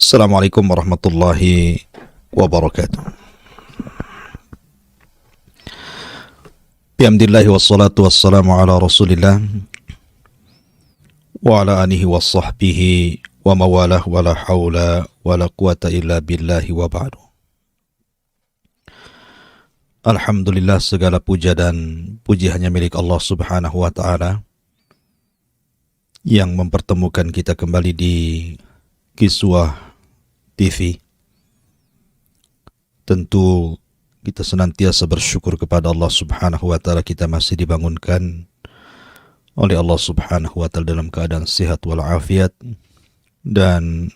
Assalamualaikum warahmatullahi wabarakatuh. Bihamdillahi wassalatu wassalamu ala rasulillah wa ala alihi wa sahbihi wa mawalah wa la hawla wa la quwata illa billahi wa ba'du. Alhamdulillah, segala puja dan puji hanya milik Allah subhanahu wa ta'ala yang mempertemukan kita kembali di Kiswah TV. Tentu kita senantiasa bersyukur kepada Allah subhanahu wa ta'ala, kita masih dibangunkan oleh Allah subhanahu wa ta'ala dalam keadaan sehat walafiat, dan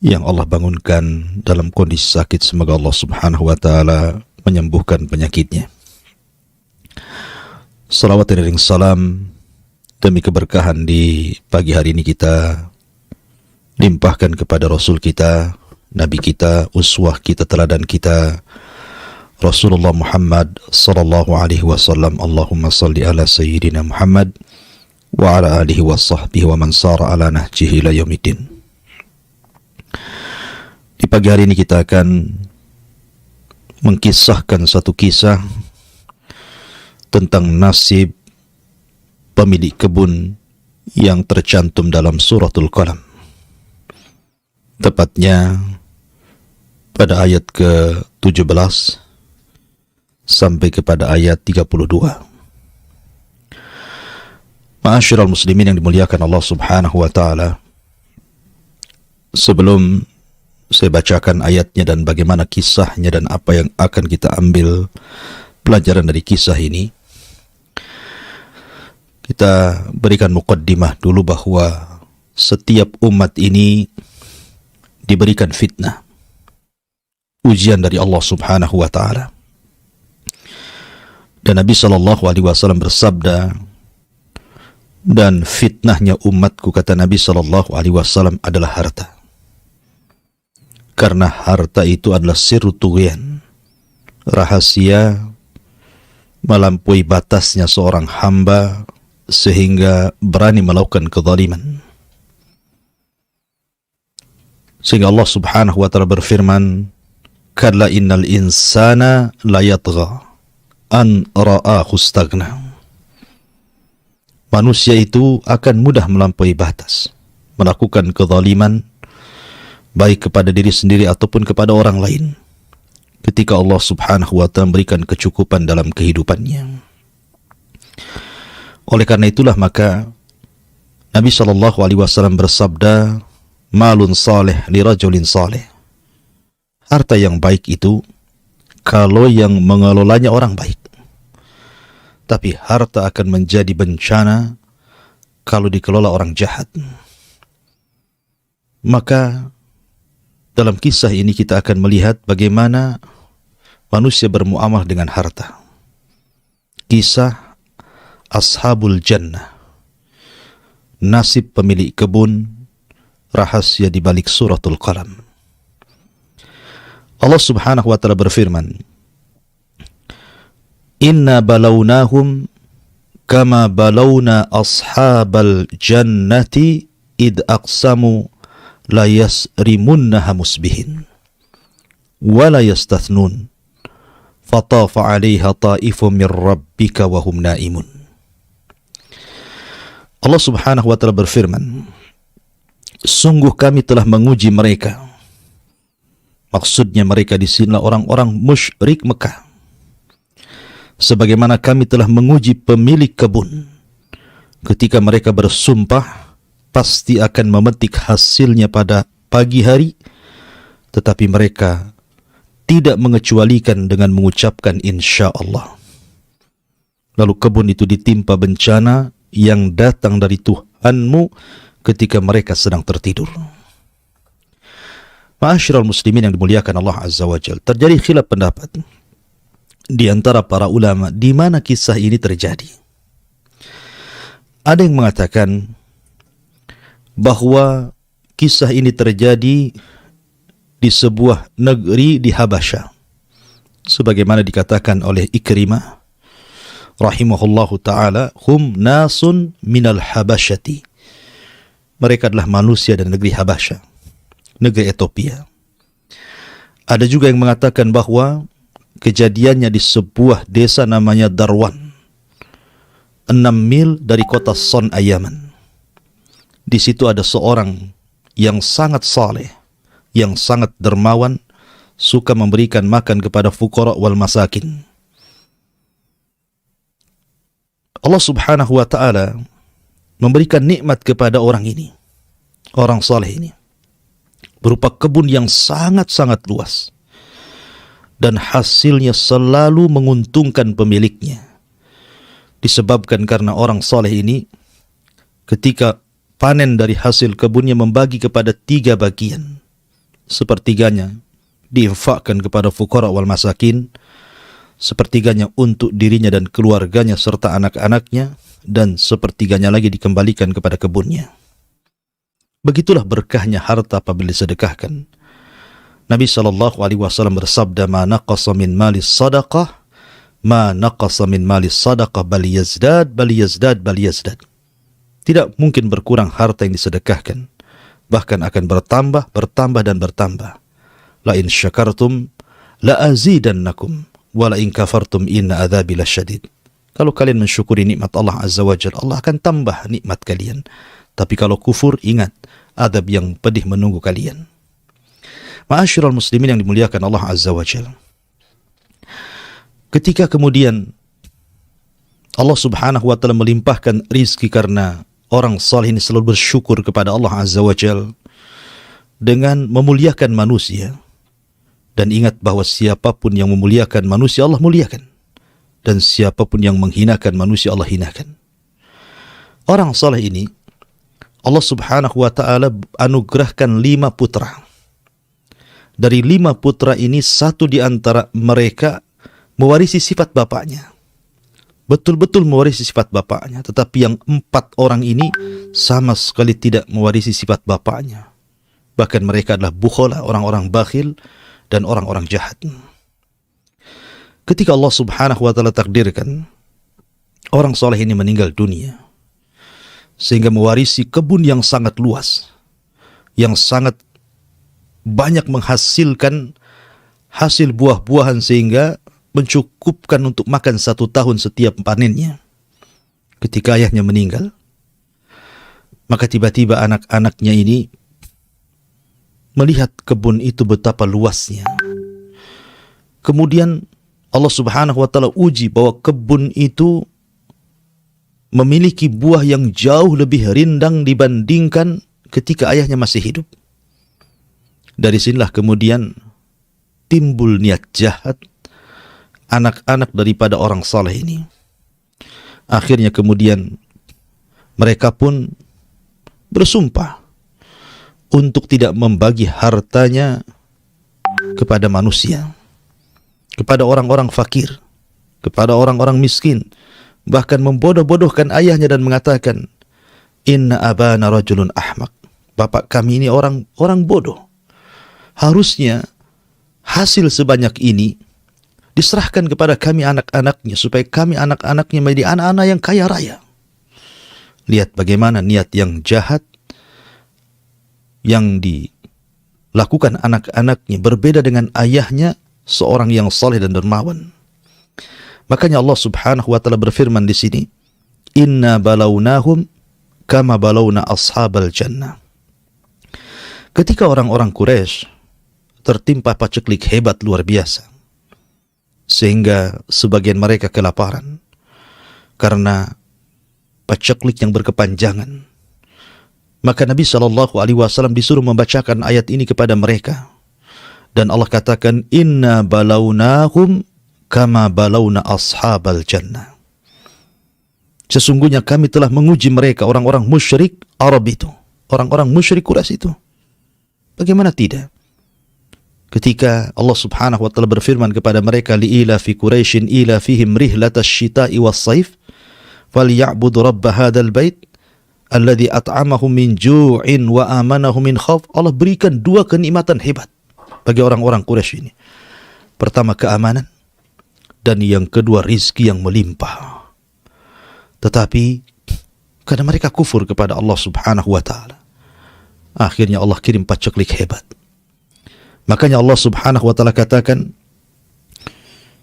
yang Allah bangunkan dalam kondisi sakit, semoga Allah subhanahu wa ta'ala menyembuhkan penyakitnya. Salawat dan salam demi keberkahan di pagi hari ini kita limpahkan kepada Rasul kita, Nabi kita, uswah kita, teladan kita, Rasulullah Muhammad sallallahu alaihi wasallam. Allahumma salli ala sayyidina Muhammad wa ala alihi wa sahbihi wa man sara ala nahjihi ila yaumiddin. Di pagi hari ini kita akan mengkisahkan satu kisah tentang nasib pemilik kebun yang tercantum dalam suratul Qalam. Tepatnya pada ayat ke-17 sampai kepada ayat 32. Ma'asyiral muslimin yang dimuliakan Allah subhanahu wa ta'ala, sebelum saya bacakan ayatnya dan bagaimana kisahnya dan apa yang akan kita ambil pelajaran dari kisah ini, kita berikan muqaddimah dulu bahwa setiap umat ini diberikan fitnah, ujian dari Allah subhanahu wa ta'ala. Dan Nabi sallallahu alaihi wasallam bersabda, dan fitnahnya umatku, kata Nabi sallallahu alaihi wasallam, adalah harta. Karena harta itu adalah sirru tughyan, rahasia melampaui batasnya seorang hamba sehingga berani melakukan kezaliman. Sehingga Allah subhanahu wa ta'ala berfirman, kalla innal insana la yatgha an ra'ahu istaghna. Manusia itu akan mudah melampaui batas, melakukan kezaliman, baik kepada diri sendiri ataupun kepada orang lain, ketika Allah subhanahu wa ta'ala memberikan kecukupan dalam kehidupannya. Oleh karena itulah maka Nabi sallallahu alaihi wasallam bersabda, malun saleh li rajulin saleh. Harta yang baik itu kalau yang mengelolanya orang baik. Tapi harta akan menjadi bencana kalau dikelola orang jahat. Maka dalam kisah ini kita akan melihat bagaimana manusia bermuamalah dengan harta. Kisah Ashabul Jannah, nasib pemilik kebun, rahasia di balik suratul Qalam. Allah subhanahu wa ta'ala berfirman, inna balawnahum kama balawna ashabal jannati id aqsamu la yasrimunnaha musbihin wa la yastathnun fatafa 'alaiha ta'ifun min rabbika wa hum naimun. Allah subhanahu wa ta'ala berfirman, sungguh kami telah menguji mereka. Maksudnya mereka di sini orang-orang musyrik Mekah. Sebagaimana kami telah menguji pemilik kebun ketika mereka bersumpah pasti akan memetik hasilnya pada pagi hari, tetapi mereka tidak mengecualikan dengan mengucapkan insya Allah. Lalu kebun itu ditimpa bencana yang datang dari Tuhanmu ketika mereka sedang tertidur. Ma'asyiral muslimin yang dimuliakan Allah azza wa jalla, terjadi khilaf pendapat di antara para ulama di mana kisah ini terjadi. Ada yang mengatakan bahwa kisah ini terjadi di sebuah negeri di Habasyah, sebagaimana dikatakan oleh Ikrimah rahimahullahu ta'ala, hum nasun minal habasyati. Mereka adalah manusia dari negeri Habasyah. negeri Ethiopia. Ada juga yang mengatakan bahwa kejadiannya di sebuah desa namanya Darwan, 6 mil dari kota Son'a, Yaman. Di situ ada seorang yang sangat saleh, yang sangat dermawan, suka memberikan makan kepada fuqara wal masakin. Allah Subhanahu wa ta'ala memberikan nikmat kepada orang ini, orang saleh ini, berupa kebun yang sangat-sangat luas, dan hasilnya selalu menguntungkan pemiliknya. Disebabkan karena orang saleh ini ketika panen dari hasil kebunnya membagi kepada 3 bagian. Sepertiganya diinfakkan kepada fuqara wal masakin, sepertiganya untuk dirinya dan keluarganya serta anak-anaknya, dan sepertiganya lagi dikembalikan kepada kebunnya. Begitulah berkahnya harta apabila disedekahkan. Nabi SAW bersabda, "Ma naqasa min mali sadaqah, ma naqasa min mali sadaqah, bal yazdad, bal yazdad, bal yazdad." Tidak mungkin berkurang harta yang disedekahkan, bahkan akan bertambah, bertambah dan bertambah. La in syakartum la azidannakum wa la in kafartum inna adzabi lasyadid. Kalau kalian mensyukuri nikmat Allah Azza wa Jalla, Allah akan tambah nikmat kalian. Tapi kalau kufur, ingat, adab yang pedih menunggu kalian. Ma'asyiral muslimin yang dimuliakan Allah Azza wa Jalla. Ketika kemudian Allah Subhanahu wa ta'ala melimpahkan rizki karena orang saleh ini selalu bersyukur kepada Allah Azza wa Jalla dengan memuliakan manusia. Dan ingat bahwa siapapun yang memuliakan manusia, Allah muliakan. Dan siapapun yang menghinakan manusia, Allah hinakan. Orang saleh ini Allah Subhanahu wa ta'ala anugerahkan 5 putra. Dari 5 putra ini, 1 di antara mereka mewarisi sifat bapaknya. Betul-betul mewarisi sifat bapaknya. Tetapi yang 4 orang ini sama sekali tidak mewarisi sifat bapaknya. Bahkan mereka adalah bukhala, orang-orang bakhil dan orang-orang jahat. Ketika Allah Subhanahu wa ta'ala takdirkan orang saleh ini meninggal dunia, sehingga mewarisi kebun yang sangat luas, yang sangat banyak menghasilkan hasil buah-buahan sehingga mencukupkan untuk makan 1 tahun setiap panennya. Ketika ayahnya meninggal, maka tiba-tiba anak-anaknya ini melihat kebun itu betapa luasnya. Kemudian Allah Subhanahu wa ta'ala uji bahwa kebun itu memiliki buah yang jauh lebih rindang dibandingkan ketika ayahnya masih hidup. Dari sinilah kemudian timbul niat jahat anak-anak daripada orang saleh ini. Akhirnya kemudian mereka pun bersumpah untuk tidak membagi hartanya kepada manusia, kepada orang-orang fakir, kepada orang-orang miskin. Bahkan membodoh-bodohkan ayahnya dan mengatakan, "Inna abana rajulun ahmak." Bapak kami ini orang bodoh. Harusnya hasil sebanyak ini diserahkan kepada kami anak-anaknya, supaya kami anak-anaknya menjadi anak-anak yang kaya raya. Lihat bagaimana niat yang jahat yang dilakukan anak-anaknya berbeda dengan ayahnya, seorang yang saleh dan dermawan. Makanya Allah Subhanahu wa ta'ala berfirman di sini, "Inna balawnahum kama balawna ashabal jannah." Ketika orang-orang Quraisy tertimpa paceklik hebat luar biasa, sehingga sebagian mereka kelaparan karena paceklik yang berkepanjangan, maka Nabi SAW disuruh membacakan ayat ini kepada mereka. Dan Allah katakan, "Inna balawnahum kama balawna ashabal jannah." Sesungguhnya kami telah menguji mereka, orang-orang musyrik Arab itu, orang-orang musyrik Quraisy itu. Bagaimana tidak? Ketika Allah Subhanahu wa ta'ala berfirman kepada mereka, "Li'ila fi Quraisyin ila fihim rihlatash shita'i was-saif, falyabudu rabb hadzal bait alladzi at'amahum min ju'in wa amanahum min khauf." Allah berikan 2 kenikmatan hebat bagi orang-orang Quraisy ini. Pertama, keamanan, dan yang kedua, rizki yang melimpah. Tetapi karena mereka kufur kepada Allah Subhanahu wa ta'ala, Akhirnya Allah kirim paceklik hebat. Makanya Allah subhanahu wa ta'ala katakan,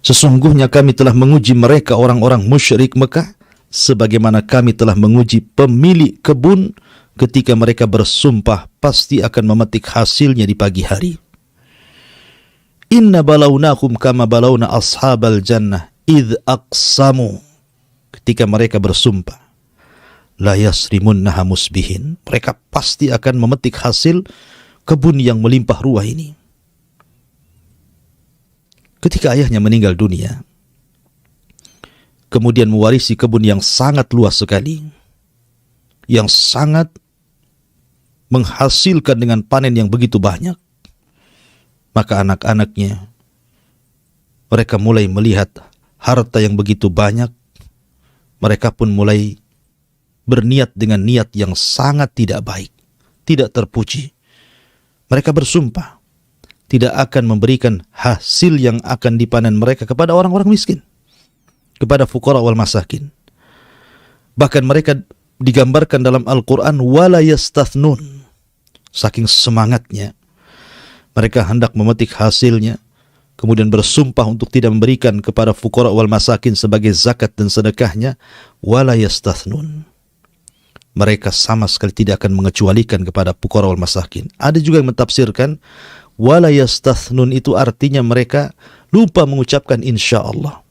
sesungguhnya kami telah menguji mereka orang-orang musyrik Mekah sebagaimana kami telah menguji pemilik kebun ketika mereka bersumpah pasti akan memetik hasilnya di pagi hari. Inna balawnahum kama balawna ashabal jannah idh aqsamu. Ketika mereka bersumpah, la yasrimunnaha musbihin, mereka pasti akan memetik hasil kebun yang melimpah ruah ini. Ketika ayahnya meninggal dunia, kemudian mewarisi kebun yang sangat luas sekali, yang sangat menghasilkan dengan panen yang begitu banyak, maka anak-anaknya, mereka mulai melihat harta yang begitu banyak, mereka pun mulai berniat dengan niat yang sangat tidak baik, tidak terpuji. Mereka bersumpah tidak akan memberikan hasil yang akan dipanen mereka kepada orang-orang miskin, kepada fuqara wal masakin. Bahkan mereka digambarkan dalam Al-Quran wala yastathnun. Saking semangatnya mereka hendak memetik hasilnya, kemudian bersumpah untuk tidak memberikan kepada fuqara wal masakin sebagai zakat dan sedekahnya, wala yastathnun. Mereka sama sekali tidak akan mengecualikan kepada fuqara wal masakin. Ada juga yang mentafsirkan wala yastathnun itu artinya mereka lupa mengucapkan insya Allah.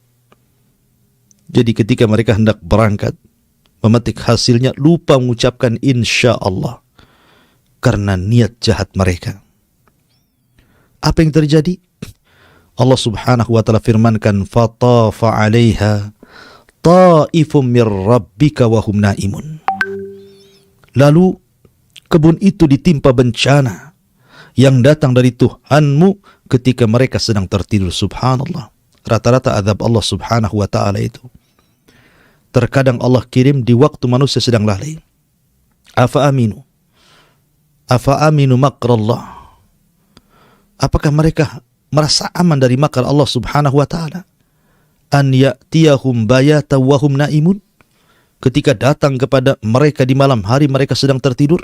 Jadi ketika mereka hendak berangkat memetik hasilnya, lupa mengucapkan insya Allah karena niat jahat mereka. Apa yang terjadi? Allah subhanahu wa ta'ala firmankan, fatafa 'alaiha ta'ifum mir rabbika wa hum naimun. Lalu kebun itu ditimpa bencana yang datang dari Tuhanmu ketika mereka sedang tertidur. Subhanallah. Rata-rata azab Allah subhanahu wa ta'ala itu terkadang Allah kirim di waktu manusia sedang lalai. Afa aminu makrallah. Apakah mereka merasa aman dari makar Allah subhanahu wa ta'ala? An ya'tiyahum bayata wa hum naimun. Ketika datang kepada mereka di malam hari mereka sedang tertidur?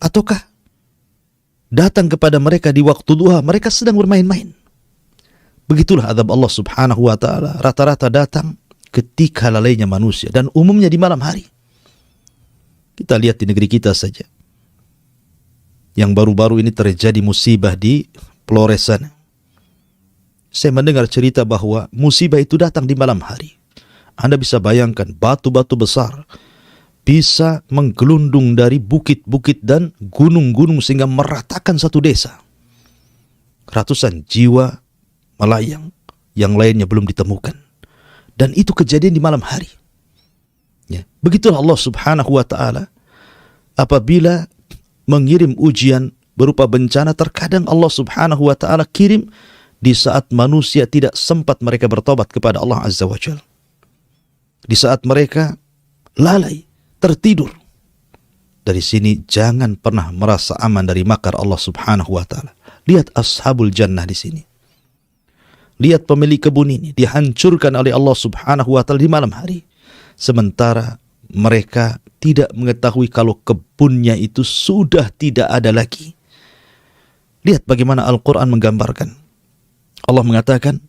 Ataukah datang kepada mereka di waktu duha mereka sedang bermain-main? Begitulah azab Allah subhanahu wa ta'ala. Rata-rata datang ketika lalainya manusia dan umumnya di malam hari. Kita lihat di negeri kita saja. Yang baru-baru ini terjadi musibah di Flores sana. Saya mendengar cerita bahwa musibah itu datang di malam hari. Anda bisa bayangkan batu-batu besar bisa menggelundung dari bukit-bukit dan gunung-gunung sehingga meratakan satu desa. Ratusan jiwa melayang, yang lainnya belum ditemukan. Dan itu kejadian di malam hari. Ya, begitulah Allah subhanahu wa ta'ala apabila mengirim ujian berupa bencana, terkadang Allah subhanahu wa ta'ala kirim di saat manusia tidak sempat mereka bertobat kepada Allah azza wa jalla. Di saat mereka lalai, tertidur. Dari sini jangan pernah merasa aman dari makar Allah subhanahu wa ta'ala. Lihat ashabul jannah di sini. Lihat pemilik kebun ini dihancurkan oleh Allah subhanahu wa ta'ala di malam hari. Sementara mereka tidak mengetahui kalau kebunnya itu sudah tidak ada lagi. Lihat bagaimana Al-Quran menggambarkan. Allah mengatakan,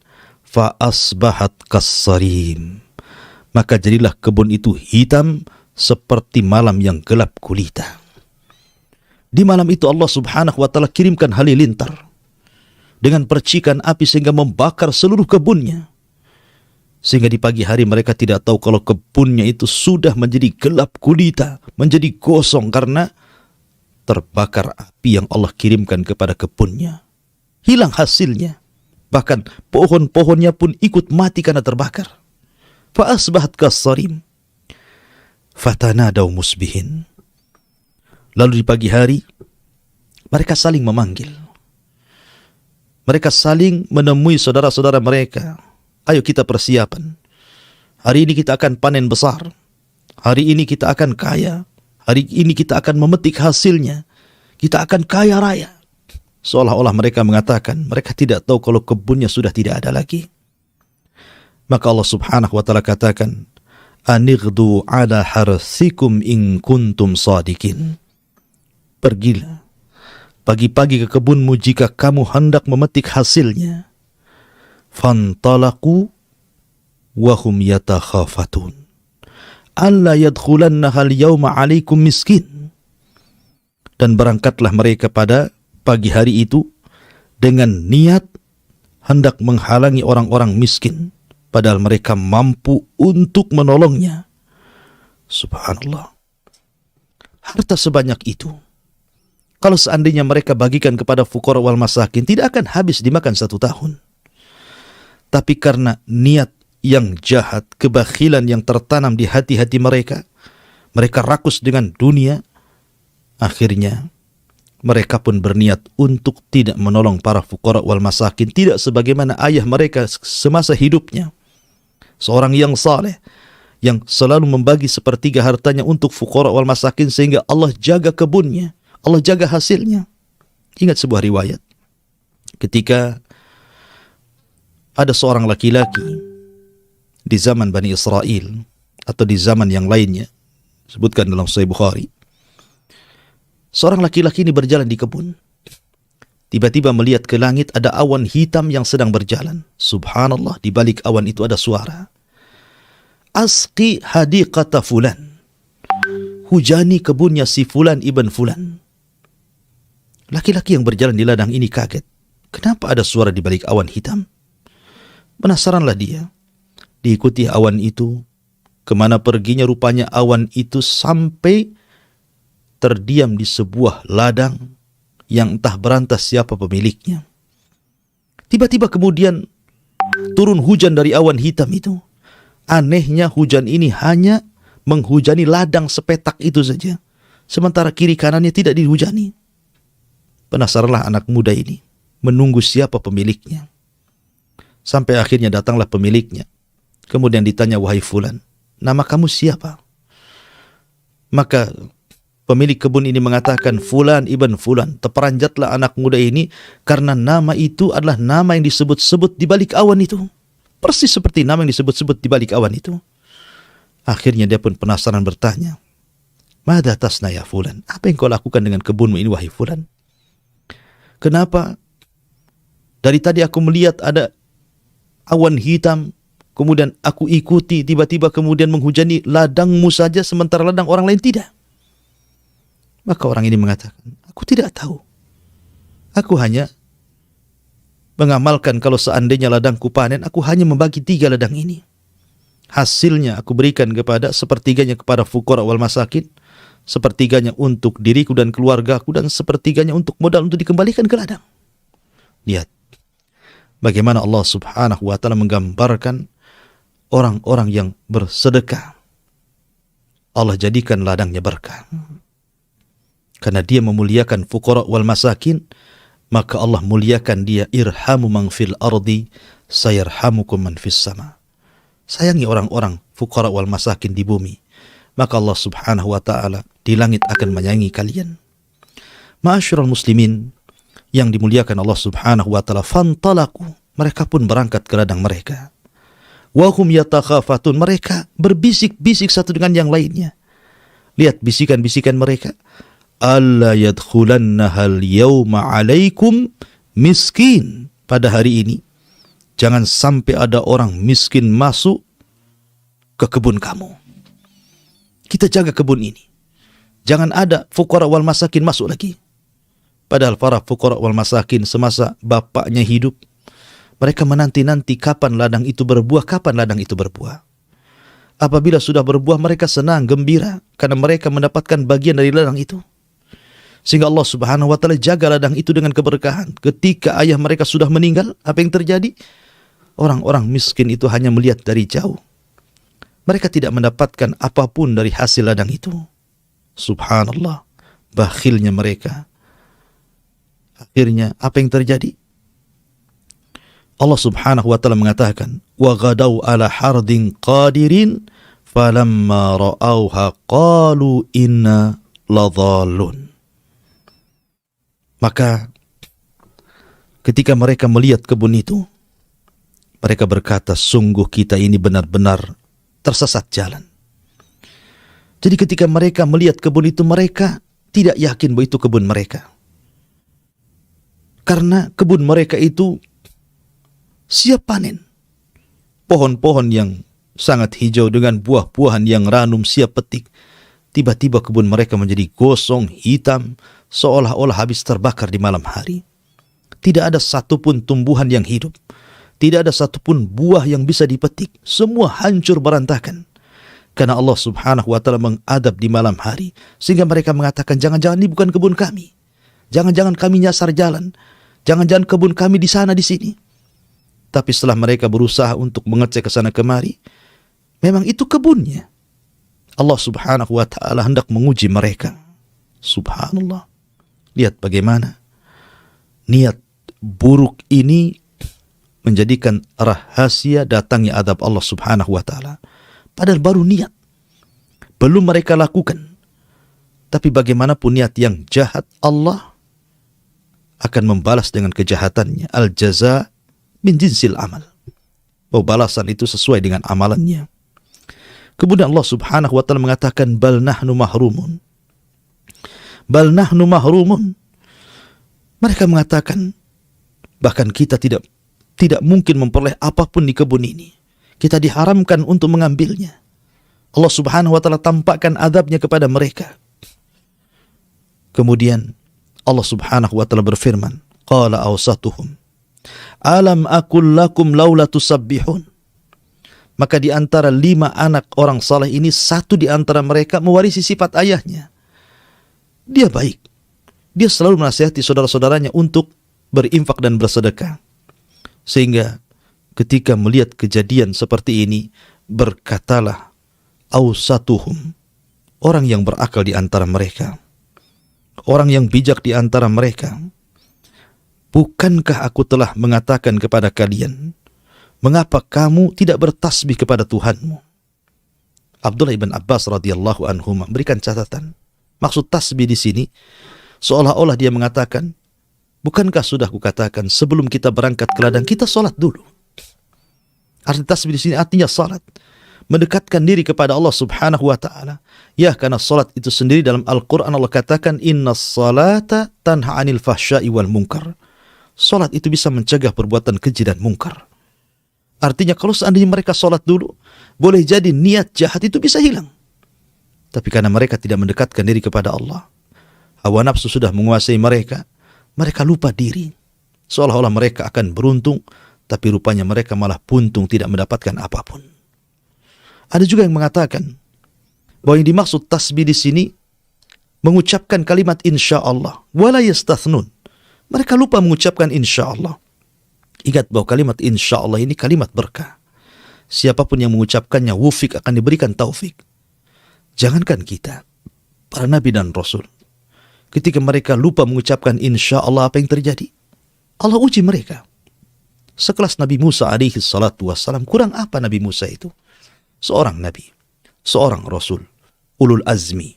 فَأَصْبَحَتْ كَالصَّرِيمِ. Maka jadilah kebun itu hitam seperti malam yang gelap gulita. Di malam itu Allah subhanahu wa ta'ala kirimkan halilintar dengan percikan api sehingga membakar seluruh kebunnya. Sehingga di pagi hari mereka tidak tahu kalau kebunnya itu sudah menjadi gelap gulita, menjadi gosong karena terbakar api yang Allah kirimkan kepada kebunnya. Hilang hasilnya. Bahkan pohon-pohonnya pun ikut mati karena terbakar. Fa'asbahat kassarim. Fatanadaw musbihin. Lalu di pagi hari mereka saling memanggil. Mereka saling menemui saudara-saudara mereka. Ayo kita persiapan. Hari ini kita akan panen besar. Hari ini kita akan kaya. Hari ini kita akan memetik hasilnya. Kita akan kaya raya. Seolah-olah mereka mengatakan mereka tidak tahu kalau kebunnya sudah tidak ada lagi. Maka Allah subhanahu wa ta'ala katakan, Anighdu ala harthikum in kuntum sadikin. Pergilah pagi-pagi ke kebunmu jika kamu hendak memetik hasilnya. Fantalaku wahum yatakhafatun alla yadkhulannaha al-yawma 'alaikum miskin. Dan berangkatlah mereka pada pagi hari itu dengan niat hendak menghalangi orang-orang miskin, padahal mereka mampu untuk menolongnya. Subhanallah. Harta sebanyak itu, kalau seandainya mereka bagikan kepada fuqara wal masakin, tidak akan habis dimakan 1 tahun. Tapi karena niat yang jahat, kebakhilan yang tertanam di hati-hati mereka, mereka rakus dengan dunia, akhirnya mereka pun berniat untuk tidak menolong para fuqara wal masakin, tidak sebagaimana ayah mereka semasa hidupnya, seorang yang saleh, yang selalu membagi 1/3 hartanya untuk fuqara wal masakin, sehingga Allah jaga kebunnya, Allah jaga hasilnya. Ingat sebuah riwayat, ketika ada seorang laki-laki di zaman Bani Israel atau di zaman yang lainnya, sebutkan dalam Sahih Bukhari, seorang laki-laki ini berjalan di kebun. Tiba-tiba melihat ke langit ada awan hitam yang sedang berjalan. Subhanallah, di balik awan itu ada suara. Asqi hadiqata fulan. Hujani kebunnya si fulan ibn fulan. Laki-laki yang berjalan di ladang ini kaget. Kenapa ada suara di balik awan hitam? Penasaranlah dia. Diikuti awan itu. Kemana perginya rupanya awan itu sampai terdiam di sebuah ladang yang entah berantas siapa pemiliknya. Tiba-tiba kemudian turun hujan dari awan hitam itu. Anehnya hujan ini hanya menghujani ladang sepetak itu saja, sementara kiri kanannya tidak dihujani. Penasaranlah anak muda ini, menunggu siapa pemiliknya. Sampai akhirnya datanglah pemiliknya. Kemudian ditanya, wahai fulan, nama kamu siapa? Maka pemilik kebun ini mengatakan, fulan ibn fulan. Terperanjatlah anak muda ini karena nama itu adalah nama yang disebut-sebut di balik awan itu. Persis seperti nama yang disebut-sebut di balik awan itu. Akhirnya dia pun penasaran bertanya, Mada tasna ya fulan? Apa yang kau lakukan dengan kebunmu ini, wahai fulan? Kenapa dari tadi aku melihat ada awan hitam, kemudian aku ikuti, tiba-tiba kemudian menghujani ladangmu saja, sementara ladang orang lain tidak? Maka orang ini mengatakan, aku tidak tahu. Aku hanya mengamalkan kalau seandainya ladangku panen, aku hanya membagi 3 ladang ini. Hasilnya aku berikan kepada 1/3-nya kepada fuqara wal masakin, 1/3-nya untuk diriku dan keluargaku, dan 1/3-nya untuk modal untuk dikembalikan ke ladang. Lihat bagaimana Allah subhanahu wa ta'ala menggambarkan orang-orang yang bersedekah. Allah jadikan ladangnya berkah. Karena dia memuliakan fuqara wal masakin, maka Allah muliakan dia. Irhamu man fil ardi sayarhamukum man fis sama. Sayangi orang-orang fuqara wal masakin di bumi, maka Allah subhanahu wa ta'ala di langit akan menyayangi kalian. Ma'asyiral muslimin yang dimuliakan Allah subhanahu wa ta'ala, fantalaku, mereka pun berangkat ke ladang mereka. Wahum yatakhafatun, mereka berbisik-bisik satu dengan yang lainnya. Lihat bisikan-bisikan mereka. Alla yadkhulannahal yawma 'alaikum miskin. Pada hari ini jangan sampai ada orang miskin masuk ke kebun kamu. Kita jaga kebun ini. Jangan ada fuqara wal masakin masuk lagi. Padahal para fuqara wal masakin semasa bapaknya hidup, mereka menanti-nanti kapan ladang itu berbuah, kapan ladang itu berbuah. Apabila sudah berbuah, mereka senang, gembira, karena mereka mendapatkan bagian dari ladang itu. Sehingga Allah subhanahu wa ta'ala jaga ladang itu dengan keberkahan. Ketika ayah mereka sudah meninggal, apa yang terjadi? Orang-orang miskin itu hanya melihat dari jauh. Mereka tidak mendapatkan apapun dari hasil ladang itu. Subhanallah, bakhilnya mereka. Akhirnya apa yang terjadi? Allah subhanahu wa ta'ala mengatakan, wa ghadaw ala hardin qadirin falamma ra'awha qalu inna ladhallun. Maka ketika mereka melihat kebun itu, mereka berkata, sungguh kita ini benar-benar tersesat jalan. Jadi ketika mereka melihat kebun itu, mereka tidak yakin bahwa itu kebun mereka. Karena kebun mereka itu siap panen. Pohon-pohon yang sangat hijau dengan buah-buahan yang ranum siap petik. Tiba-tiba kebun mereka menjadi gosong, hitam, seolah-olah habis terbakar di malam hari. Tidak ada satupun tumbuhan yang hidup. Tidak ada satupun buah yang bisa dipetik. Semua hancur berantakan. Karena Allah subhanahu wa ta'ala mengadab di malam hari. Sehingga mereka mengatakan, jangan-jangan ini bukan kebun kami. Jangan-jangan kami nyasar jalan. Jangan-jangan kebun kami di sana di sini. Tapi setelah mereka berusaha untuk mengecek ke sana kemari, memang itu kebunnya. Allah subhanahu wa ta'ala hendak menguji mereka. Subhanallah. Lihat bagaimana niat buruk ini menjadikan rahasia datangnya adab Allah subhanahu wa ta'ala. Padahal baru niat. Belum mereka lakukan. Tapi bagaimanapun niat yang jahat, Allah akan membalas dengan kejahatannya. Al-jaza min jinsil amal. Oh, balasan itu sesuai dengan amalannya. Kemudian Allah subhanahu wa ta'ala mengatakan, bal nahnu mahrumun. Bal nahnu mahrumun. Mereka mengatakan, bahkan kita tidak mungkin memperoleh apapun di kebun ini. Kita diharamkan untuk mengambilnya. Allah subhanahu wa ta'ala tampakkan azabnya kepada mereka. Kemudian Allah subhanahu wa ta'ala berfirman, qala awsatuhum, alam akul lakum laula tusabbihun. Maka di antara 5 anak orang saleh ini, satu di antara mereka mewarisi sifat ayahnya. Dia baik. Dia selalu menasihati saudara-saudaranya untuk berinfak dan bersedekah. Sehingga ketika melihat kejadian seperti ini, berkatalah awsatuhum, orang yang berakal di antara mereka, orang yang bijak di antara mereka, bukankah aku telah mengatakan kepada kalian, mengapa kamu tidak bertasbih kepada Tuhanmu? Abdullah ibn Abbas radhiyallahu anhu memberikan catatan. Maksud tasbih di sini seolah-olah dia mengatakan, bukankah sudah kukatakan sebelum kita berangkat ke ladang kita salat dulu? Arti tasbih di sini artinya salat, mendekatkan diri kepada Allah subhanahu wa ta'ala. Ya, karena salat itu sendiri dalam Al-Quran Allah katakan, innas salata tanha anil fahsya'i wal munkar. Salat itu bisa mencegah perbuatan keji dan mungkar. Artinya kalau seandainya mereka salat dulu, boleh jadi niat jahat itu bisa hilang. Tapi karena mereka tidak mendekatkan diri kepada Allah, hawa nafsu sudah menguasai mereka, mereka lupa diri. Seolah-olah mereka akan beruntung, tapi rupanya mereka malah buntung, tidak mendapatkan apapun. Ada juga yang mengatakan bahwa yang dimaksud tasbih di sini mengucapkan kalimat insyaallah, wala yastathnun. Mereka lupa mengucapkan insyaallah. Ingat bahwa kalimat insyaallah ini kalimat berkah. Siapapun yang mengucapkannya wufik, akan diberikan taufik. Jangankan kita, para nabi dan rasul, ketika mereka lupa mengucapkan insyaallah, apa yang terjadi? Allah uji mereka. Sekelas Nabi Musa alaihi salatu wassalam, kurang apa Nabi Musa itu? Seorang nabi, seorang rasul, ulul azmi.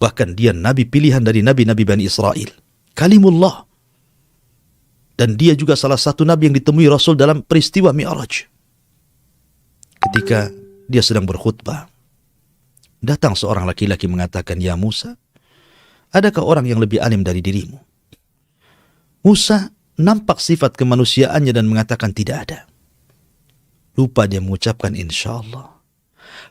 Bahkan dia nabi pilihan dari nabi-nabi Bani Israel. Kalimullah. Dan dia juga salah satu nabi yang ditemui Rasul dalam peristiwa Mi'raj. Ketika dia sedang berkhutbah, datang seorang laki-laki mengatakan, ya Musa, adakah orang yang lebih alim dari dirimu? Musa nampak sifat kemanusiaannya dan mengatakan tidak ada. Lupa dia mengucapkan insyaallah.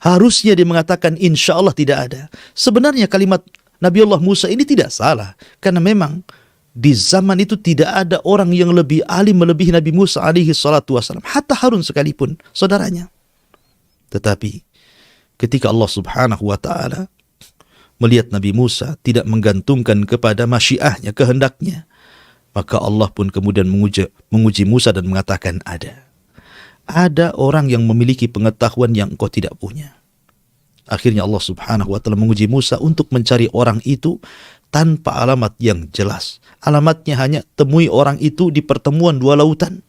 Harusnya dia mengatakan insyaallah tidak ada. Sebenarnya kalimat Nabi Allah Musa ini tidak salah. Karena memang di zaman itu tidak ada orang yang lebih alim melebihi Nabi Musa alaihi salatu wassalam. Hatta Harun sekalipun, saudaranya. Tetapi ketika Allah subhanahu wa ta'ala melihat Nabi Musa tidak menggantungkan kepada masyiahnya, kehendaknya, maka Allah pun kemudian menguji Musa dan mengatakan ada orang yang memiliki pengetahuan yang engkau tidak punya. Akhirnya Allah subhanahu wa ta'ala menguji Musa untuk mencari orang itu tanpa alamat yang jelas. Alamatnya hanya temui orang itu di pertemuan 2 lautan.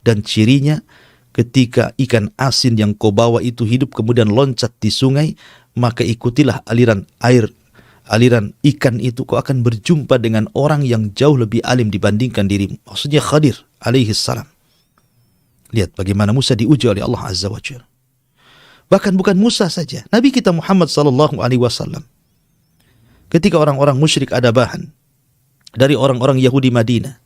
Dan cirinya ketika ikan asin yang kau bawa itu hidup kemudian loncat di sungai, maka ikutilah aliran air, aliran ikan itu, kau akan berjumpa dengan orang yang jauh lebih alim dibandingkan dirimu. Maksudnya Khadir alaihi salam. Lihat bagaimana Musa diuji oleh Allah Azza wa Jalla. Bahkan bukan Musa saja, Nabi kita Muhammad sallallahu alaihi wasallam ketika orang-orang musyrik ada bahan dari orang-orang Yahudi Madinah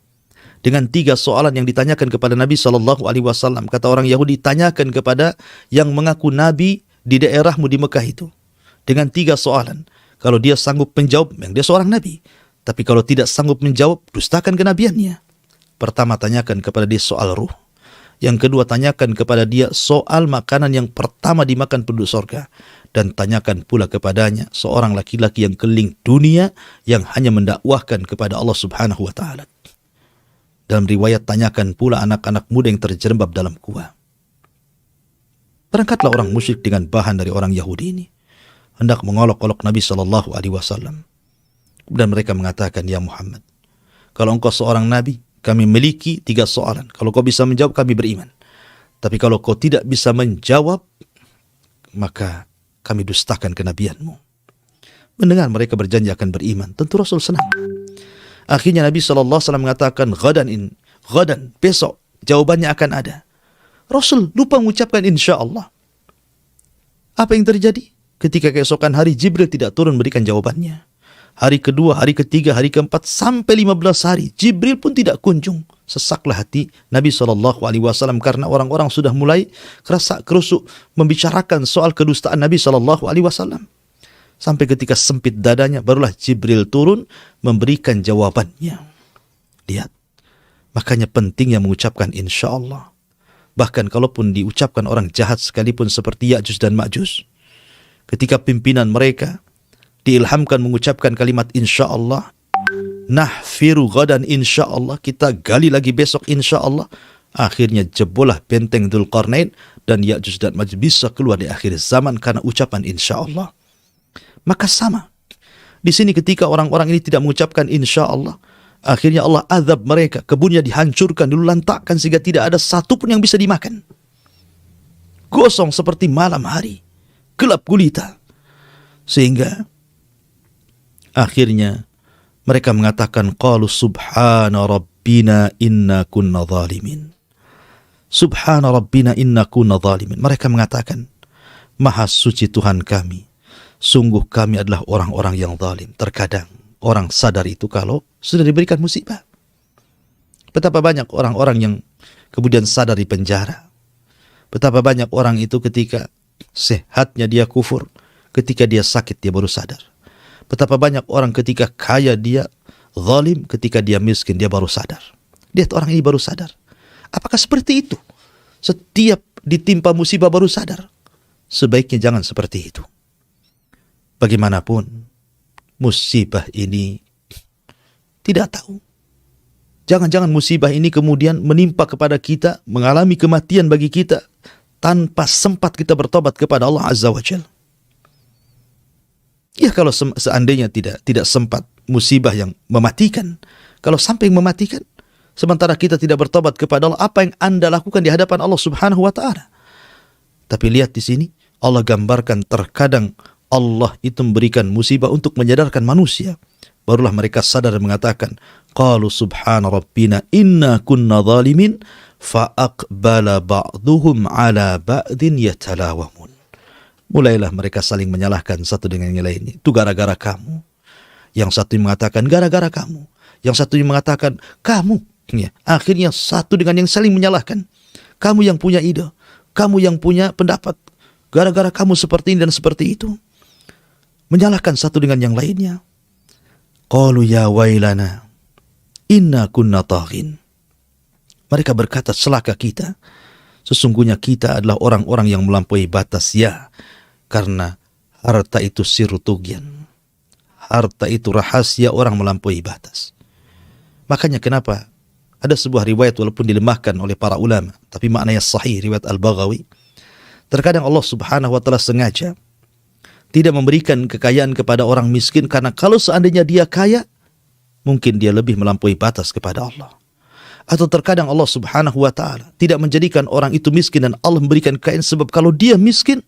dengan 3 soalan yang ditanyakan kepada Nabi SAW. Kata orang Yahudi, tanyakan kepada yang mengaku Nabi di daerahmu di Mekah itu dengan 3 soalan. Kalau dia sanggup menjawab, memang dia seorang Nabi. Tapi kalau tidak sanggup menjawab, dustakan kenabiannya. Pertama, tanyakan kepada dia soal ruh. Yang kedua, tanyakan kepada dia soal makanan yang pertama dimakan penduduk surga. Dan tanyakan pula kepadanya seorang laki-laki yang keliling dunia yang hanya mendakwahkan kepada Allah Subhanahu wa Ta'ala. Dalam riwayat, tanyakan pula anak-anak muda yang terjerembab dalam gua. Berangkatlah orang musyrik dengan bahan dari orang Yahudi ini, hendak mengolok-olok Nabi SAW. Dan mereka mengatakan, ya Muhammad, kalau engkau seorang Nabi, kami memiliki 3 soalan. Kalau kau bisa menjawab, kami beriman. Tapi kalau kau tidak bisa menjawab, maka kami dustakan kenabianmu. Mendengar mereka berjanji akan beriman, tentu Rasul senang. Akhirnya Nabi SAW mengatakan, Ghadan, besok jawabannya akan ada. Rasul lupa mengucapkan insya Allah. Apa yang terjadi? Ketika keesokan hari, Jibril tidak turun memberikan jawabannya. Hari kedua, hari ketiga, hari keempat, sampai 15 hari, Jibril pun tidak kunjung. Sesaklah hati Nabi SAW karena orang-orang sudah mulai kerusuk membicarakan soal kedustaan Nabi SAW. Sampai ketika sempit dadanya, barulah Jibril turun memberikan jawabannya. Lihat, makanya pentingnya mengucapkan insya Allah. Bahkan kalaupun diucapkan orang jahat sekalipun seperti Ya'juj dan Ma'juj, ketika pimpinan mereka diilhamkan mengucapkan kalimat insya Allah, nahfiru ghadan insya Allah, kita gali lagi besok insya Allah. Akhirnya jebolah benteng Dzulqarnain dan Ya'juj dan Ma'juj bisa keluar di akhir zaman karena ucapan insya Allah. Maka sama di sini, ketika orang-orang ini tidak mengucapkan insya Allah, akhirnya Allah azab mereka, kebunnya dihancurkan, dilantakkan sehingga tidak ada satu pun yang bisa dimakan. Gosong seperti malam hari, gelap gulita. Sehingga akhirnya mereka mengatakan, qalu subhana rabbina inna kunna zalimin. Subhana rabbina inna kunna zalimin. Mereka mengatakan, maha suci Tuhan kami, sungguh kami adalah orang-orang yang zalim. Terkadang orang sadar itu kalau sudah diberikan musibah. Betapa banyak orang-orang yang kemudian sadar di penjara. Betapa banyak orang itu ketika sehatnya dia kufur, ketika dia sakit dia baru sadar. Betapa banyak orang ketika kaya dia zalim, ketika dia miskin dia baru sadar. Lihat, orang ini baru sadar. Apakah seperti itu? Setiap ditimpa musibah baru sadar? Sebaiknya jangan seperti itu. Bagaimanapun, musibah ini tidak tahu. Jangan-jangan musibah ini kemudian menimpa kepada kita, mengalami kematian bagi kita, tanpa sempat kita bertobat kepada Allah Azza wa Jalla. Ya, kalau seandainya tidak sempat musibah yang mematikan, kalau sampai mematikan, sementara kita tidak bertobat kepada Allah, apa yang Anda lakukan di hadapan Allah Subhanahu wa Ta'ala? Tapi lihat di sini, Allah gambarkan terkadang Allah itu memberikan musibah untuk menyadarkan manusia. Barulah mereka sadar dan mengatakan, qalu subhana rabbina inna kunna zalimin fa aqbala ba'duhum ala ba'din yatalawamun. Mulailah mereka saling menyalahkan satu dengan yang lainnya. Itu gara-gara kamu. Yang satu mengatakan gara-gara kamu. Yang satu mengatakan kamu. Ya, akhirnya satu dengan yang saling menyalahkan. Kamu yang punya ide, kamu yang punya pendapat. Gara-gara kamu seperti ini dan seperti itu. Menyalahkan satu dengan yang lainnya. Qalu ya wailana inna kunna taghin. Mereka berkata, celaka kita. Sesungguhnya kita adalah orang-orang yang melampaui batas. Ya, karena harta itu sirru tughyan. Harta itu rahasia orang melampaui batas. Makanya kenapa ada sebuah riwayat walaupun dilemahkan oleh para ulama, tapi maknanya sahih, riwayat Al-Baghawi. Terkadang Allah Subhanahu wa Ta'ala sengaja tidak memberikan kekayaan kepada orang miskin, karena kalau seandainya dia kaya, mungkin dia lebih melampaui batas kepada Allah. Atau terkadang Allah Subhanahu wa Ta'ala tidak menjadikan orang itu miskin dan Allah memberikan kekayaan, sebab kalau dia miskin,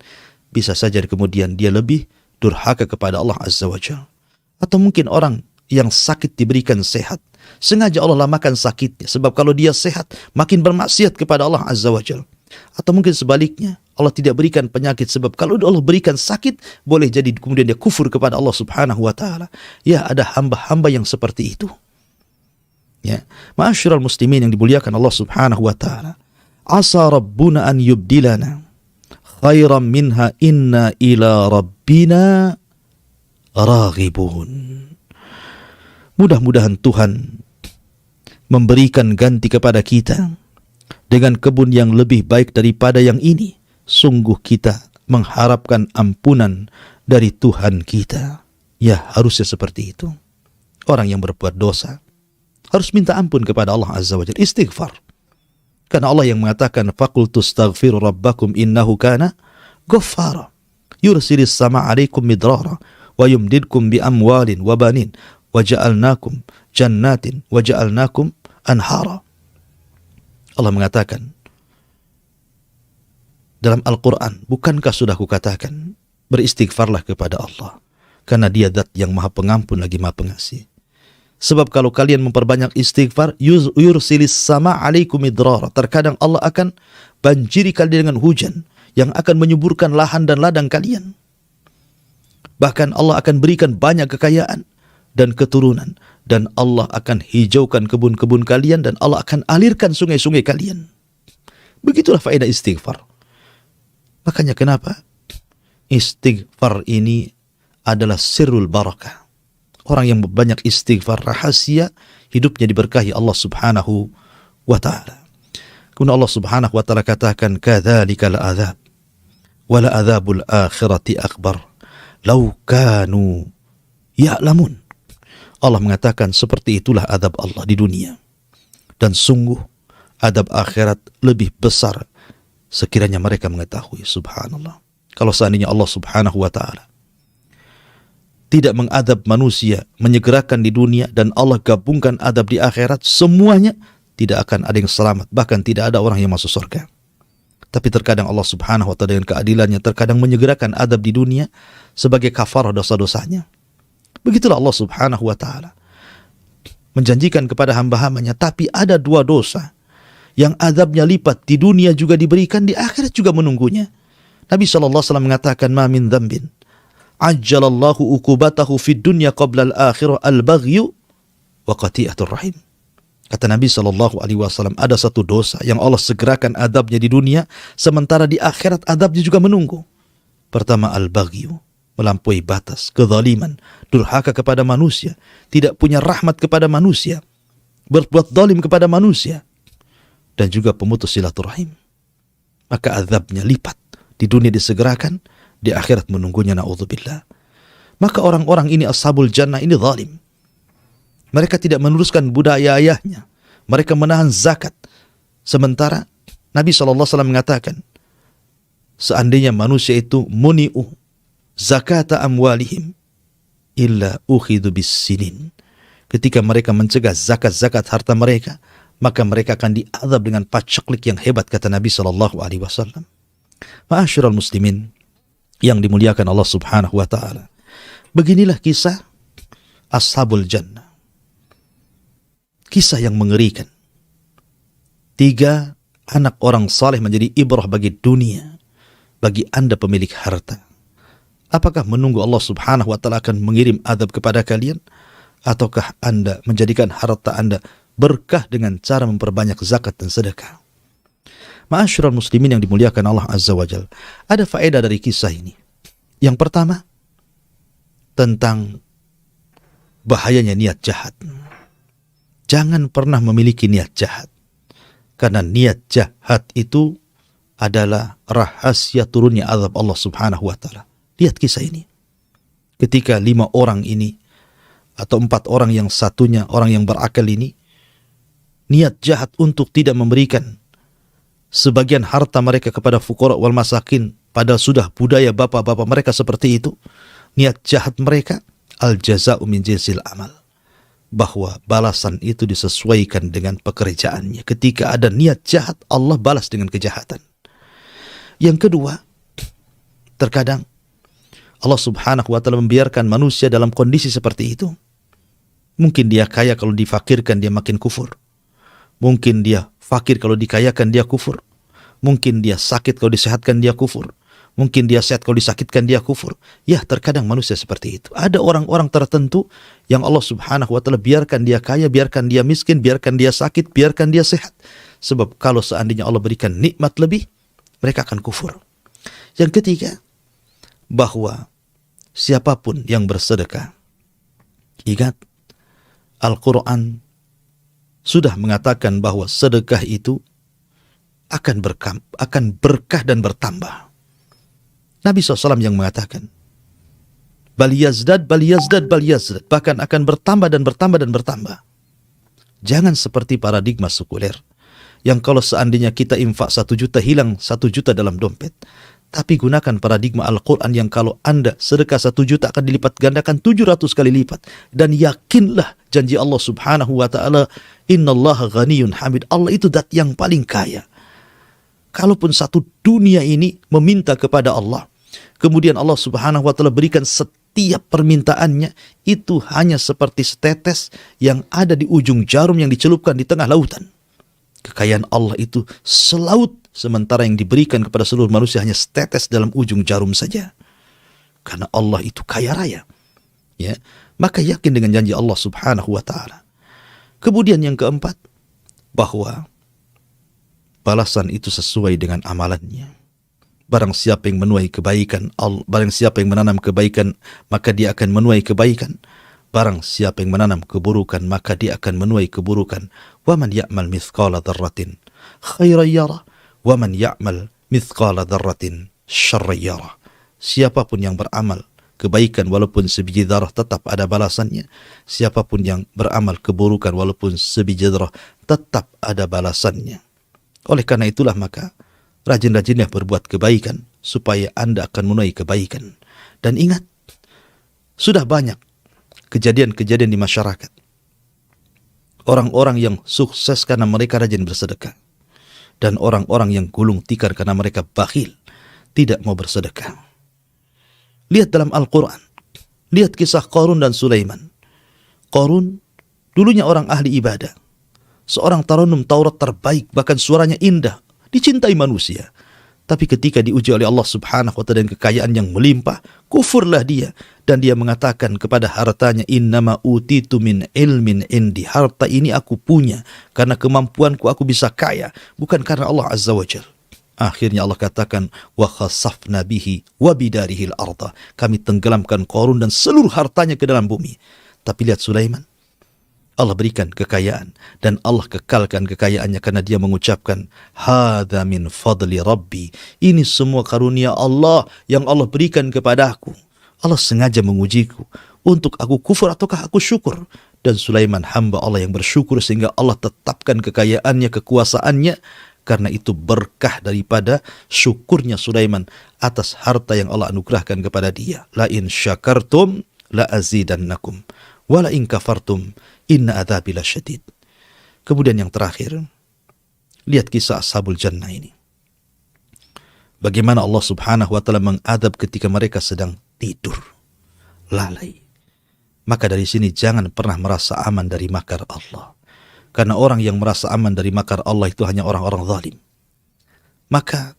bisa saja kemudian dia lebih durhaka kepada Allah Azza wa Jalla. Atau mungkin orang yang sakit diberikan sehat, sengaja Allah lamakan sakitnya, sebab kalau dia sehat makin bermaksiat kepada Allah Azza wa Jalla. Atau mungkin sebaliknya, Allah tidak berikan penyakit sebab kalau Allah berikan sakit, boleh jadi kemudian dia kufur kepada Allah Subhanahu wa taala. Ya, ada hamba-hamba yang seperti itu. Ya, ma'asyiral muslimin yang dimuliakan Allah Subhanahu wa taala. Asa rabbuna an yubdilana khairan minha inna ila rabbina raghibun. Mudah-mudahan Tuhan memberikan ganti kepada kita dengan kebun yang lebih baik daripada yang ini. Sungguh kita mengharapkan ampunan dari Tuhan kita. Ya, harusnya seperti itu. Orang yang berbuat dosa harus minta ampun kepada Allah Azza wa Jalla, istighfar. Karena Allah yang mengatakan faqultu astaghfiru rabbakum innahu kana ghaffara yursilis sama 'alaikum midrara wa yumdidkum bi amwalin wa banin wa ja'alnakum jannatin wa ja'alnakum anhara. Allah mengatakan dalam Al-Quran, bukankah sudah kukatakan beristighfarlah kepada Allah, karena dia zat yang maha pengampun lagi maha pengasih. Sebab kalau kalian memperbanyak istighfar, yursilis sama 'alaikum midrara, terkadang Allah akan banjiri kalian dengan hujan yang akan menyuburkan lahan dan ladang kalian. Bahkan Allah akan berikan banyak kekayaan dan keturunan, dan Allah akan hijaukan kebun-kebun kalian, dan Allah akan alirkan sungai-sungai kalian. Begitulah faedah istighfar. Makanya kenapa istighfar ini adalah sirrul barakah. Orang yang banyak istighfar, rahasia hidupnya diberkahi Allah Subhanahu wa taala. Kemudian Allah Subhanahu wa taala katakan kadzalikal adzab wala adzabul akhirati akbar law kanu ya'lamun. Allah mengatakan seperti itulah adab Allah di dunia, dan sungguh adab akhirat lebih besar sekiranya mereka mengetahui. Subhanallah. Kalau seandainya Allah Subhanahu wa taala tidak mengadab manusia, menyegerakan di dunia, dan Allah gabungkan adab di akhirat, semuanya tidak akan ada yang selamat, bahkan tidak ada orang yang masuk surga. Tapi terkadang Allah Subhanahu wa taala dengan keadilannya terkadang menyegerakan adab di dunia sebagai kafarah dosa-dosanya. Begitulah Allah Subhanahu wa taala menjanjikan kepada hamba-hambanya, tapi ada dua dosa yang adabnya lipat, di dunia juga diberikan, di akhirat juga menunggunya. Nabi SAW mengatakan, ma min dzambin ajjalallahu ukubatahu fid dunya qabla al-akhirah al-baghyu wa qati'atur rahim. Kata Nabi SAW, ada satu dosa yang Allah segerakan adabnya di dunia, sementara di akhirat adabnya juga menunggu. Pertama, al-baghyu, melampaui batas, kezaliman, durhaka kepada manusia, tidak punya rahmat kepada manusia, berbuat zalim kepada manusia, dan juga pemutus silaturahim. Maka azabnya lipat, di dunia disegerakan, di akhirat menunggunya, na'udzubillah. Maka orang-orang ini ashabul jannah ini zalim. Mereka tidak meneruskan budaya ayahnya, mereka menahan zakat. Sementara Nabi SAW mengatakan, seandainya manusia itu muni'u zakata amwalihim illa ukhidhu bis sinin, ketika mereka mencegah zakat-zakat harta mereka, maka mereka akan diazab dengan paceklik yang hebat, kata Nabi SAW. Ma'asyiral muslimin yang dimuliakan Allah Subhanahu wa taala. Beginilah kisah ashabul jannah. Kisah yang mengerikan. 3 anak orang saleh menjadi ibrah bagi dunia, bagi Anda pemilik harta. Apakah menunggu Allah Subhanahu wa taala akan mengirim azab kepada kalian, ataukah Anda menjadikan harta Anda berkah dengan cara memperbanyak zakat dan sedekah? Ma'asyiral muslimin yang dimuliakan Allah Azza wa Jalla, ada faedah dari kisah ini. Yang pertama, tentang bahayanya niat jahat. Jangan pernah memiliki niat jahat, karena niat jahat itu adalah rahasia turunnya azab Allah Subhanahu wa taala. Lihat kisah ini. Ketika 5 orang ini, atau 4 orang yang satunya orang yang berakal ini, niat jahat untuk tidak memberikan sebagian harta mereka kepada fuqara wal masakin, padahal sudah budaya bapak-bapak mereka seperti itu. Niat jahat mereka, al jaza'u min jinsil amal, bahwa balasan itu disesuaikan dengan pekerjaannya. Ketika ada niat jahat, Allah balas dengan kejahatan. Yang kedua, terkadang Allah Subhanahu wa taala membiarkan manusia dalam kondisi seperti itu. Mungkin dia kaya, kalau difakirkan dia makin kufur. Mungkin dia fakir, kalau dikayakan dia kufur. Mungkin dia sakit, kalau disehatkan dia kufur. Mungkin dia sehat, kalau disakitkan dia kufur. Ya, terkadang manusia seperti itu. Ada orang-orang tertentu yang Allah subhanahu wa ta'ala biarkan dia kaya, biarkan dia miskin, biarkan dia sakit, biarkan dia sehat. Sebab kalau seandainya Allah berikan nikmat lebih, mereka akan kufur. Yang ketiga, bahwa siapapun yang bersedekah, ingat, Al-Quran sudah mengatakan bahwa sedekah itu akan berkah dan bertambah. Nabi SAW yang mengatakan, bal yazdad, bal yazdad, bal yazdad, bahkan akan bertambah dan bertambah dan bertambah. Jangan seperti paradigma sekuler, yang kalau seandainya kita infak 1 juta, hilang 1 juta dalam dompet. Tapi gunakan paradigma Al-Quran yang kalau Anda sedekah 1 juta akan dilipat gandakan 700 kali lipat. Dan yakinlah janji Allah subhanahu wa ta'ala, innallaha ghaniyun hamid. Allah itu zat yang paling kaya. Kalaupun satu dunia ini meminta kepada Allah, kemudian Allah subhanahu wa ta'ala berikan setiap permintaannya, itu hanya seperti setetes yang ada di ujung jarum yang dicelupkan di tengah lautan. Kekayaan Allah itu selaut, sementara yang diberikan kepada seluruh manusia hanya setetes dalam ujung jarum saja. Karena Allah itu kaya raya. Ya, maka yakin dengan janji Allah subhanahu wa ta'ala. Kemudian yang keempat, bahwa balasan itu sesuai dengan amalannya. Barang siapa yang menuai kebaikan, barang siapa yang menanam kebaikan, maka dia akan menuai kebaikan. Barang siapa yang menanam keburukan, maka dia akan menuai keburukan. Wa man ya'mal mithqala dzarratin khairan yarah, wa man ya'mal mithqala dzarratin syarran yarah. Siapapun yang beramal kebaikan walaupun sebiji zarah, tetap ada balasannya. Siapapun yang beramal keburukan walaupun sebiji zarah, tetap ada balasannya. Oleh karena itulah maka rajin-rajinlah berbuat kebaikan supaya Anda akan menuai kebaikan. Dan ingat, sudah banyak kejadian-kejadian di masyarakat. Orang-orang yang sukses karena mereka rajin bersedekah. Dan orang-orang yang gulung tikar karena mereka bakhil, tidak mau bersedekah. Lihat dalam Al-Quran. Lihat kisah Qarun dan Sulaiman. Qarun dulunya orang ahli ibadah. Seorang tarannum Taurat terbaik, bahkan suaranya indah, dicintai manusia. Tapi ketika diuji oleh Allah subhanahu wa ta'ala dengan kekayaan yang melimpah, kufurlah dia. Dan dia mengatakan kepada hartanya, innama utitu min ilmin indi. Harta ini aku punya karena kemampuanku, aku bisa kaya, bukan karena Allah azza wa jal. Akhirnya Allah katakan, wa khasafna bihi wa bidarihil arda. Kami tenggelamkan Qarun dan seluruh hartanya ke dalam bumi. Tapi lihat Sulaiman, Allah berikan kekayaan dan Allah kekalkan kekayaannya karena dia mengucapkan, hadza min fadli rabbi. Ini semua karunia Allah yang Allah berikan kepadaku. Allah sengaja mengujiku untuk aku kufur ataukah aku syukur. Dan Sulaiman hamba Allah yang bersyukur sehingga Allah tetapkan kekayaannya, kekuasaannya. Karena itu berkah daripada syukurnya Sulaiman atas harta yang Allah anugerahkan kepada dia. La in syakartum la azidannakum wa la in kafartum inna adzabi lasyadid. Kemudian yang terakhir, lihat kisah Ashabul Jannah ini. Bagaimana Allah subhanahu wa ta'ala mengadab ketika mereka sedang tidur, lalai. Maka dari sini jangan pernah merasa aman dari makar Allah. Karena orang yang merasa aman dari makar Allah itu hanya orang-orang zalim. Maka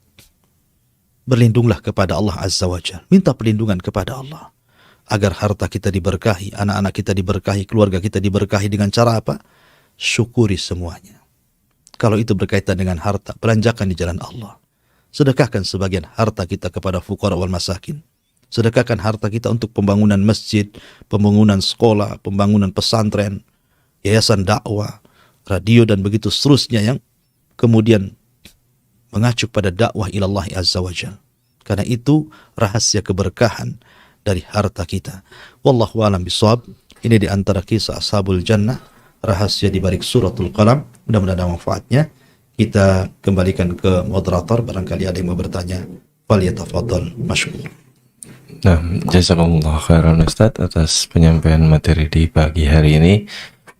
berlindunglah kepada Allah azza wa jalla. Minta perlindungan kepada Allah. Agar harta kita diberkahi, anak-anak kita diberkahi, keluarga kita diberkahi dengan cara apa? Syukuri semuanya. Kalau itu berkaitan dengan harta, belanjakan di jalan Allah. Sedekahkan sebagian harta kita kepada fuqara wal masakin. Sedekahkan harta kita untuk pembangunan masjid, pembangunan sekolah, pembangunan pesantren, yayasan dakwah, radio dan begitu seterusnya yang kemudian mengacu pada dakwah ilallah azza wa jalla. Karena itu rahasia keberkahan dari harta kita. Wallahu a'lam bishawab. Ini di antara kisah Ashabul Jannah, rahasia di balik suratul Qalam. Mudah-mudahan ada manfaatnya. Kita kembalikan ke moderator, barangkali ada yang mau bertanya. Falyatafadhal mashkur. Nah, jazakumullah khairan Ustaz atas penyampaian materi di pagi hari ini.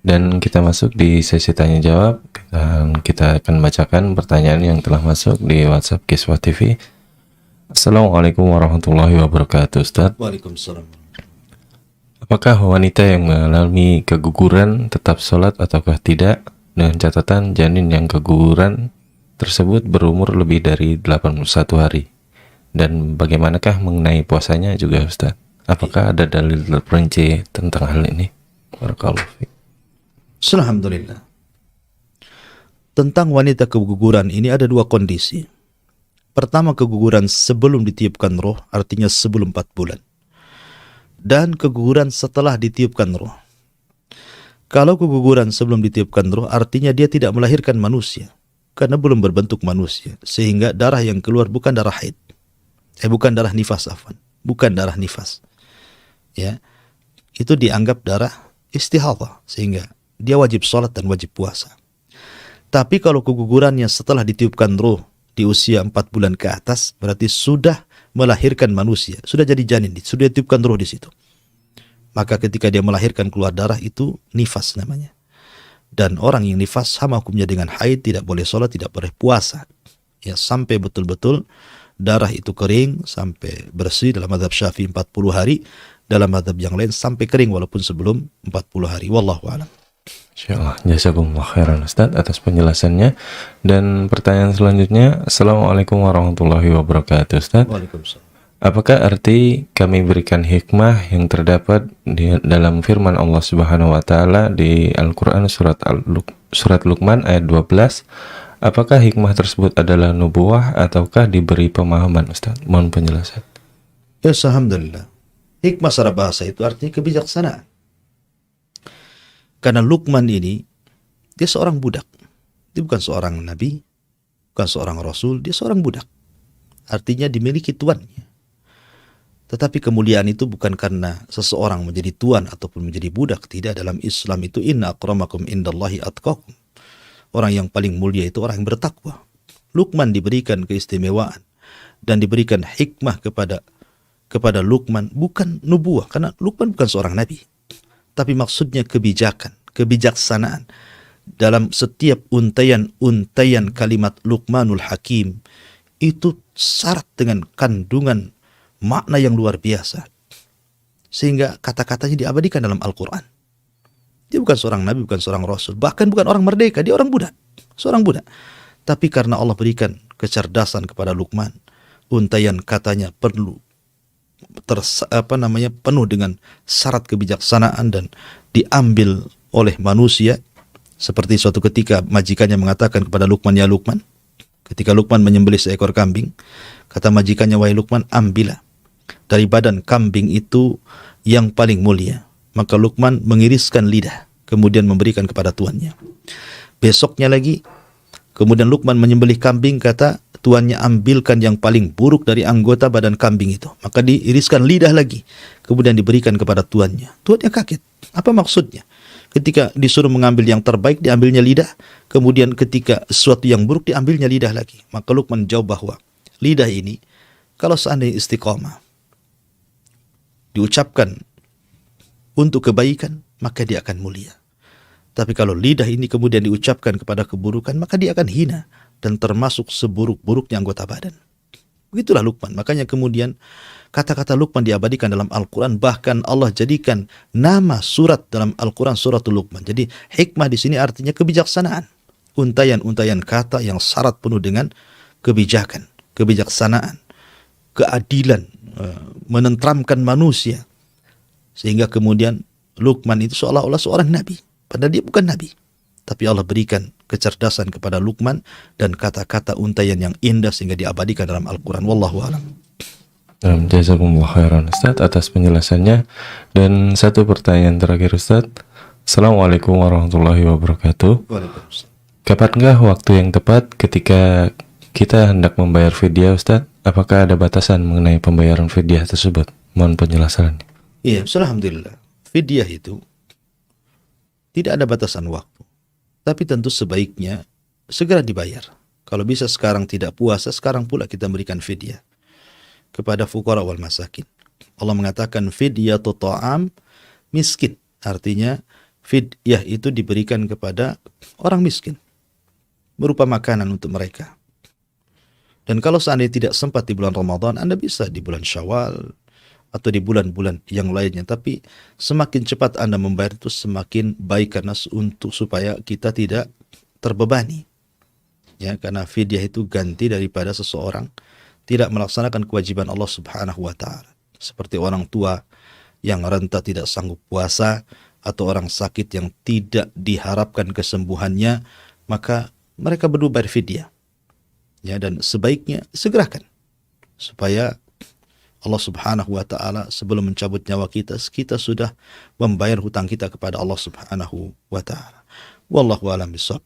Dan kita masuk di sesi tanya jawab, dan kita akan bacakan pertanyaan yang telah masuk di WhatsApp Kiswah TV. Assalamualaikum warahmatullahi wabarakatuh, Ustaz. Waalaikumsalam. Apakah wanita yang mengalami keguguran tetap sholat ataukah tidak? Dengan catatan janin yang keguguran tersebut berumur lebih dari 81 hari. Dan bagaimanakah mengenai puasanya juga Ustaz? Apakah ada dalil terperinci tentang hal ini? Barakallahu fiik. Alhamdulillah. Tentang wanita keguguran ini ada dua kondisi. Pertama, keguguran sebelum ditiupkan roh, artinya sebelum 4 bulan. Dan keguguran setelah ditiupkan roh. Kalau keguguran sebelum ditiupkan roh, artinya dia tidak melahirkan manusia. Karena belum berbentuk manusia. Sehingga darah yang keluar bukan darah haid. Bukan darah nifas, afwan. Bukan darah nifas. Ya, itu dianggap darah istihadhah. Sehingga dia wajib sholat dan wajib puasa. Tapi kalau kegugurannya setelah ditiupkan roh di usia 4 bulan ke atas, berarti sudah melahirkan manusia, sudah jadi janin, sudah ditiupkan roh di situ. Maka ketika dia melahirkan keluar darah itu nifas namanya. Dan orang yang nifas sama hukumnya dengan haid, tidak boleh sholat, tidak boleh puasa. Ya, sampai betul-betul darah itu kering, sampai bersih. Dalam mazhab Syafi'i 40 hari, dalam mazhab yang lain sampai kering walaupun sebelum 40 hari. Wallahu a'lam. Insyaallah, jazakumullah khairan Ustaz atas penjelasannya. Dan pertanyaan selanjutnya, Assalamualaikum warahmatullahi wabarakatuh Ustaz. Waalaikumsalam. Apakah arti kami berikan hikmah yang terdapat di dalam firman Allah Subhanahu wa taala di Al-Qur'an surat Luqman ayat 12? Apakah hikmah tersebut adalah nubuwah ataukah diberi pemahaman Ustaz? Mohon penjelasan. Ya, alhamdulillah. Hikmah secara bahasa itu artinya kebijaksanaan. Karena Luqman ini, dia seorang budak. Dia bukan seorang nabi, bukan seorang rasul, dia seorang budak. Artinya dimiliki tuannya. Tetapi kemuliaan itu bukan karena seseorang menjadi tuan ataupun menjadi budak. Tidak, dalam Islam itu inna akramakum indallahi atqakum. Orang yang paling mulia itu orang yang bertakwa. Luqman diberikan keistimewaan dan diberikan hikmah kepada Luqman, bukan nubuah, karena Luqman bukan seorang nabi. Tapi maksudnya kebijakan, kebijaksanaan. Dalam setiap untayan kalimat Luqmanul Hakim itu syarat dengan kandungan makna yang luar biasa. Sehingga kata-katanya diabadikan dalam Al-Quran. Dia bukan seorang nabi, bukan seorang rasul, bahkan bukan orang merdeka, dia orang budak, seorang budak. Tapi karena Allah berikan kecerdasan kepada Luqman, untayan katanya penuh dengan syarat kebijaksanaan dan diambil oleh manusia. Seperti suatu ketika majikannya mengatakan kepada Luqman, ya Luqman, ketika Luqman menyembelih seekor kambing, kata majikannya, wahai Luqman, ambillah dari badan kambing itu yang paling mulia. Maka Luqman mengiriskan lidah, kemudian memberikan kepada tuannya. Besoknya lagi, kemudian Luqman menyembelih kambing, kata tuannya, ambilkan yang paling buruk dari anggota badan kambing itu. Maka diiriskan lidah lagi, kemudian diberikan kepada tuannya. Tuannya kaget. Apa maksudnya? Ketika disuruh mengambil yang terbaik, diambilnya lidah. Kemudian ketika sesuatu yang buruk, diambilnya lidah lagi. Maka Luqman jawab bahwa lidah ini, kalau seandainya istiqamah, diucapkan untuk kebaikan, maka dia akan mulia. Tapi kalau lidah ini kemudian diucapkan kepada keburukan, maka dia akan hina dan termasuk seburuk-buruknya anggota badan. Begitulah Luqman. Makanya kemudian kata-kata Luqman diabadikan dalam Al-Quran. Bahkan Allah jadikan nama surat dalam Al-Quran suratul Luqman. Jadi hikmah di sini artinya kebijaksanaan. Untayan-untayan kata yang syarat penuh dengan kebijakan, kebijaksanaan, keadilan, menenteramkan manusia. Sehingga kemudian Luqman itu seolah-olah seorang nabi, padahal dia bukan nabi. Tapi Allah berikan kecerdasan kepada Luqman dan kata-kata untayan yang indah sehingga diabadikan dalam Al-Quran. Wallahu a'lam. Jazakumullah khairan Ustaz atas penjelasannya. Dan satu pertanyaan terakhir Ustaz. Assalamualaikum warahmatullahi wabarakatuh. Waalaikumsalam. Kapankah waktu yang tepat ketika kita hendak membayar fidyah Ustaz? Apakah ada batasan mengenai pembayaran fidyah tersebut? Mohon penjelasannya. Iya, alhamdulillah. Fidyah itu tidak ada batasan waktu. Tapi tentu sebaiknya segera dibayar. Kalau bisa sekarang tidak puasa, sekarang pula kita berikan fidyah kepada fuqara wal masakin. Allah mengatakan fidyatu ta'am miskin. Artinya fidyah itu diberikan kepada orang miskin berupa makanan untuk mereka. Dan kalau seandainya tidak sempat di bulan Ramadan, Anda bisa di bulan Syawal atau di bulan-bulan yang lainnya. Tapi semakin cepat Anda membayar itu semakin baik, karena supaya kita tidak terbebani. Ya, karena fidyah itu ganti daripada seseorang tidak melaksanakan kewajiban Allah Subhanahu wa taala. Seperti orang tua yang renta tidak sanggup puasa atau orang sakit yang tidak diharapkan kesembuhannya, maka mereka berdua bayar fidyah. Ya, dan sebaiknya segerakan supaya Allah Subhanahu wa taala sebelum mencabut nyawa kita sudah membayar hutang kita kepada Allah Subhanahu wa taala. Wallahu a'lam bishawab.